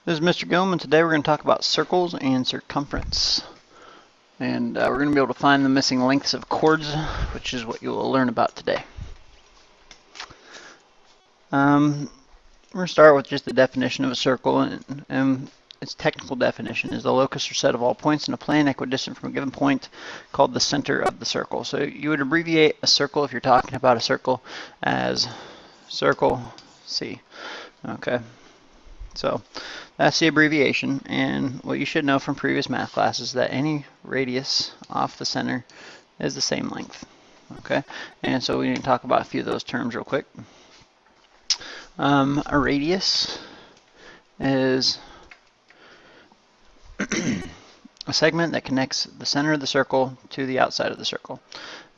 This is Mr. Gilman, and today we're going to talk about circles and circumference. And we're going to be able to find the missing lengths of chords, which is what you will learn about today. We're going to start with just the definition of a circle, and its technical definition is the locus or set of all points in a plane equidistant from a given point called the center of the circle. So you would abbreviate a circle if you're talking about a circle as circle C. Okay. So that's the abbreviation, and what you should know from previous math classes is that any radius off the center is the same length. Okay, and so we need to talk about a few of those terms real quick. A radius is a segment that connects the center of the circle to the outside of the circle.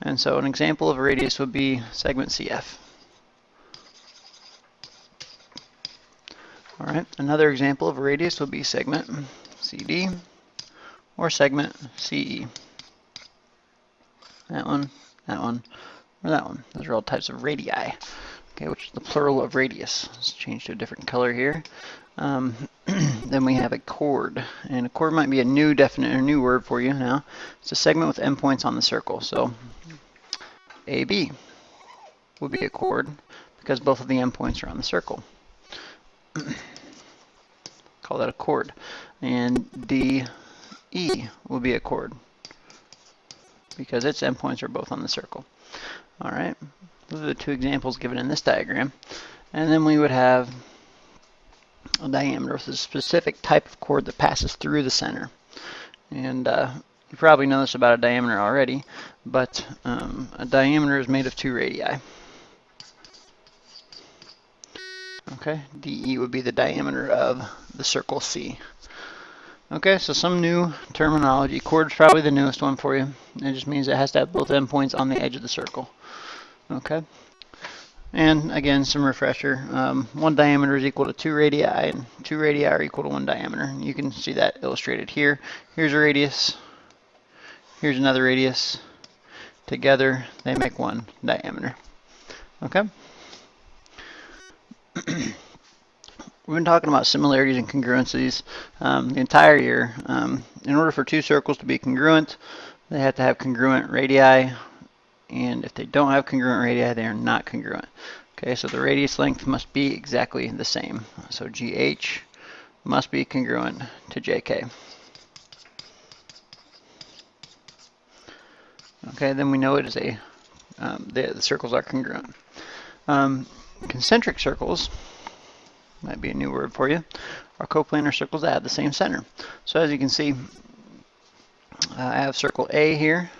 And so an example of a radius would be segment CF. All right, another example of a radius would be segment CD or segment CE. That one, or that one. Those are all types of radii. Okay, which is the plural of radius. Let's change to a different color here. Then we have a chord, and a chord might be a new new word for you now. It's a segment with endpoints on the circle. So AB would be a chord because both of the endpoints are on the circle. Call that a chord. And DE will be a chord because its endpoints are both on the circle. All right, those are the two examples given in this diagram. And then we would have a diameter with a specific type of chord that passes through the center. And you probably know this about a diameter already, but a diameter is made of two radii. Okay, DE would be the diameter of the circle C. Okay, so some new terminology. Chord's probably the newest one for you. It just means it has to have both endpoints on the edge of the circle. Okay, and again, some refresher. One diameter is equal to two radii, and two radii are equal to one diameter. You can see that illustrated here. Here's a radius. Here's another radius. Together, they make one diameter. Okay. We've been talking about similarities and congruencies the entire year. In order for two circles to be congruent, they have to have congruent radii, and if they don't have congruent radii, they are not congruent. Okay, so the radius length must be exactly the same. So GH must be congruent to JK. Okay, then we know it is the circles are congruent. Concentric circles, might be a new word for you, are coplanar circles that have the same center. So as you can see, I have circle A here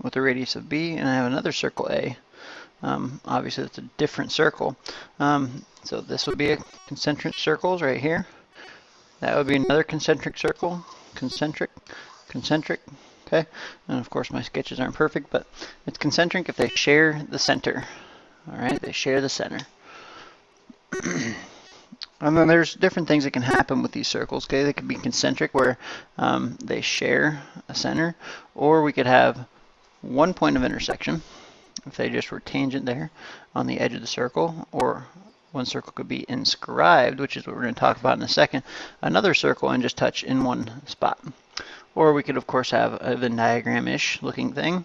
with a radius of B, and I have another circle A. Obviously, it's a different circle. So this would be a concentric circles right here. That would be another concentric circle, concentric, okay? And of course, my sketches aren't perfect, but it's concentric if they share the center. All right, they share the center. And then there's different things that can happen with these circles. Okay, they could be concentric where they share a center, or we could have one point of intersection if they just were tangent there on the edge of the circle, or one circle could be inscribed, which is what we're going to talk about in a second, another circle and just touch in one spot. Or we could of course have a Venn diagram-ish looking thing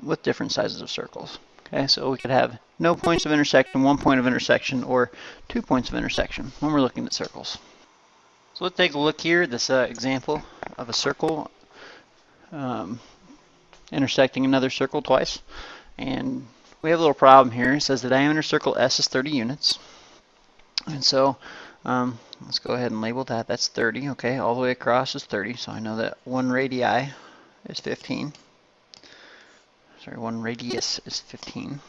with different sizes of circles. Okay, so we could have no points of intersection, one point of intersection, or 2 points of intersection when we're looking at circles. So let's take a look here at this example of a circle intersecting another circle twice. And we have a little problem here. It says the diameter circle S is 30 units. And so let's go ahead and label that. That's 30. Okay, all the way across is 30. So I know that one radii is 15. Sorry, one radius is 15.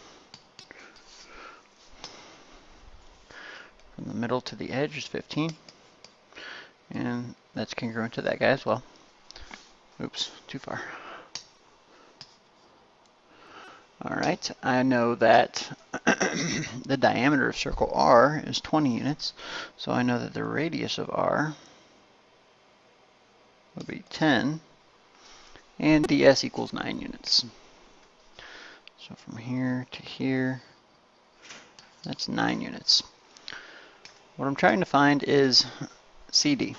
From the middle to the edge is 15. And that's congruent to that guy as well. Oops, too far. Alright, I know that the diameter of circle R is 20 units. So I know that the radius of R would be 10. And ds equals 9 units. So from here to here, that's 9 units. What I'm trying to find is CD.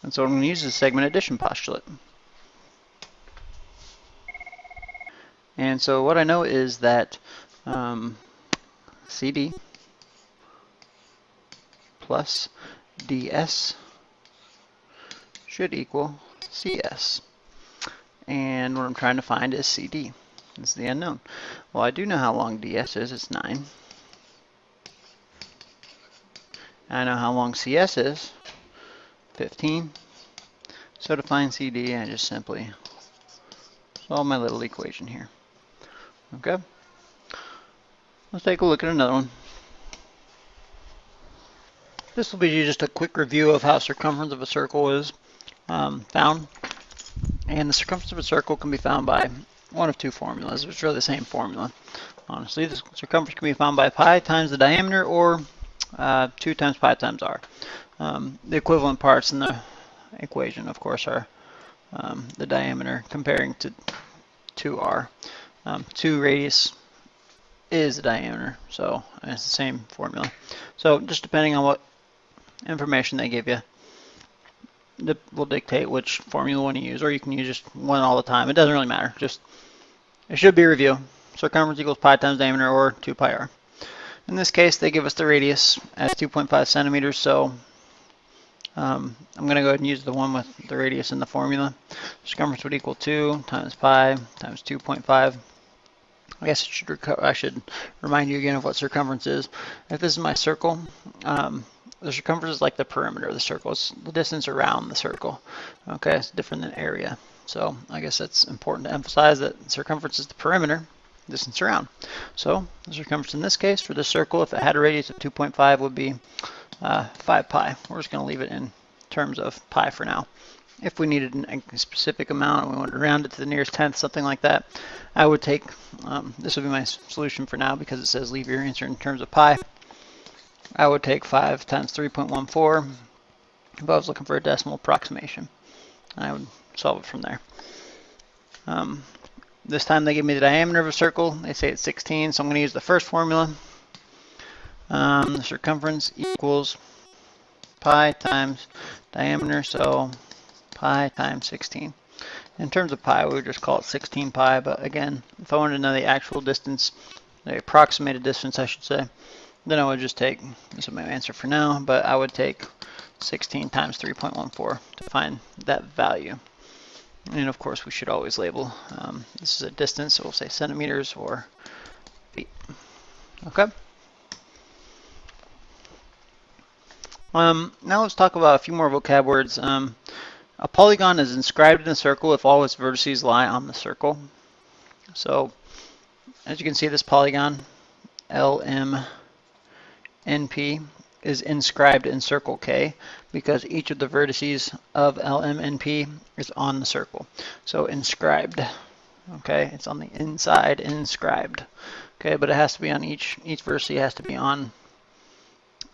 And so I'm going to use the segment addition postulate. And so what I know is that CD plus DS should equal CS. And what I'm trying to find is CD. This is the unknown. Well, I do know how long DS is. It's 9. I know how long CS is. 15. So to find CD, I just simply solve my little equation here. Okay. Let's take a look at another one. This will be just a quick review of how circumference of a circle is found. And the circumference of a circle can be found by one of two formulas. It's really the same formula. Honestly, the circumference can be found by pi times the diameter, or 2 times pi times r. The equivalent parts in the equation, of course, are the diameter comparing to 2r. 2 radius is the diameter, so it's the same formula. So just depending on what information they give you, that will dictate which formula you want to use, or you can use just one all the time. It doesn't really matter. Just it should be a review. Circumference equals pi times diameter, or 2 pi r. In this case, they give us the radius as 2.5 centimeters, so I'm going to go ahead and use the one with the radius in the formula. Circumference would equal 2 times pi times 2.5. I guess I should remind you again of what circumference is. If this is my circle, the circumference is like the perimeter of the circle. It's the distance around the circle. Okay, it's different than area. So I guess that's important to emphasize, that circumference is the perimeter, distance around. So the circumference in this case for the circle, if it had a radius of 2.5, would be 5 pi. We're just going to leave it in terms of pi for now. If we needed a specific amount and we wanted to round it to the nearest tenth, something like that, I would take, this would be my solution for now because it says leave your answer in terms of pi. I would take 5 times 3.14 if I was looking for a decimal approximation. I would solve it from there. This time they give me the diameter of a circle. They say it's 16, so I'm going to use the first formula. The circumference equals pi times diameter, so pi times 16. In terms of pi, we would just call it 16 pi, but again, if I wanted to know the actual distance, the approximated distance I should say, then I would just take, this is my answer for now, but I would take 16 times 3.14 to find that value. And of course we should always label, this is a distance, so we'll say centimeters or feet. Okay. Now let's talk about a few more vocab words. A polygon is inscribed in a circle if all its vertices lie on the circle. So as you can see, this polygon, LMNP, is inscribed in circle K because each of the vertices of LMNP is on the circle. So inscribed, okay, it's on the inside, inscribed, okay, but it has to be on each vertex has to be on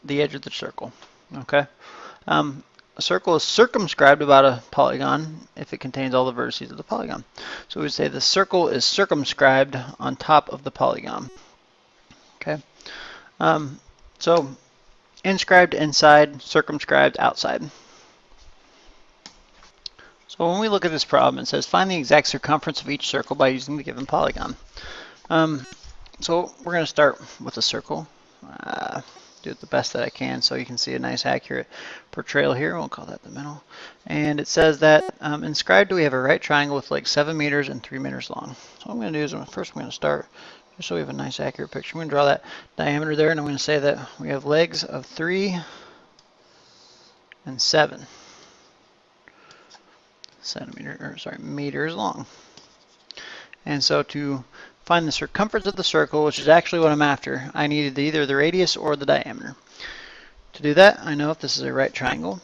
the edge of the circle, okay. A circle is circumscribed about a polygon if it contains all the vertices of the polygon. So we would say the circle is circumscribed on top of the polygon, okay. So inscribed inside, circumscribed outside. So when we look at this problem, it says find the exact circumference of each circle by using the given polygon. So we're going to start with a circle. Do it the best that I can so you can see a nice accurate portrayal here. We'll call that the middle. And it says that inscribed we have a right triangle with legs 7 meters and 3 meters long. So what I'm going to do is first I'm going to start just so we have a nice accurate picture. I'm going to draw that diameter there, and I'm going to say that we have legs of 3 and 7 meters long. And so to find the circumference of the circle, which is actually what I'm after, I needed either the radius or the diameter. To do that, I know if this is a right triangle,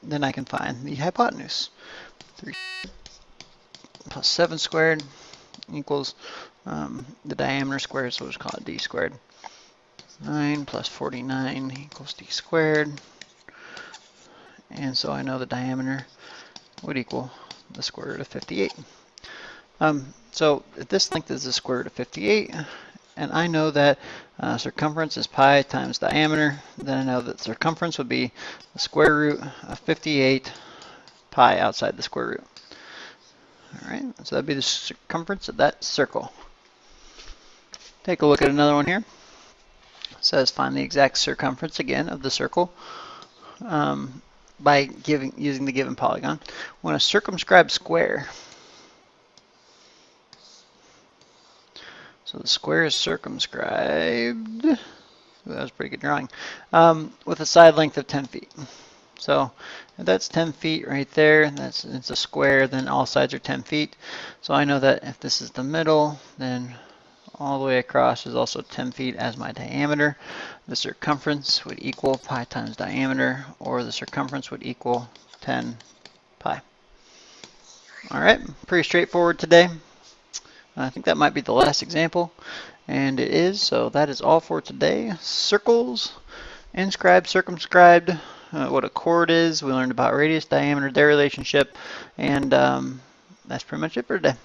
then I can find the hypotenuse. 3 plus 7 squared equals the diameter squared, so we'll just call it d squared. 9 plus 49 equals d squared. And so I know the diameter would equal the square root of 58. So if this length is the square root of 58, and I know that circumference is pi times diameter. Then I know that circumference would be the square root of 58 pi outside the square root. All right, so that'd be the circumference of that circle. Take a look at another one here. It says find the exact circumference again of the circle by using the given polygon. When a circumscribed square, so the square is circumscribed. Ooh, that was a pretty good drawing. With a side length of 10 feet. So if that's 10 feet right there, it's a square, then all sides are 10 feet. So I know that if this is the middle, then all the way across is also 10 feet as my diameter. The circumference would equal pi times diameter, or the circumference would equal 10 pi. All right, pretty straightforward today. I think that might be the last example, and it is, so that is all for today. Circles, inscribed, circumscribed, what a chord is. We learned about radius, diameter, their relationship, and that's pretty much it for today.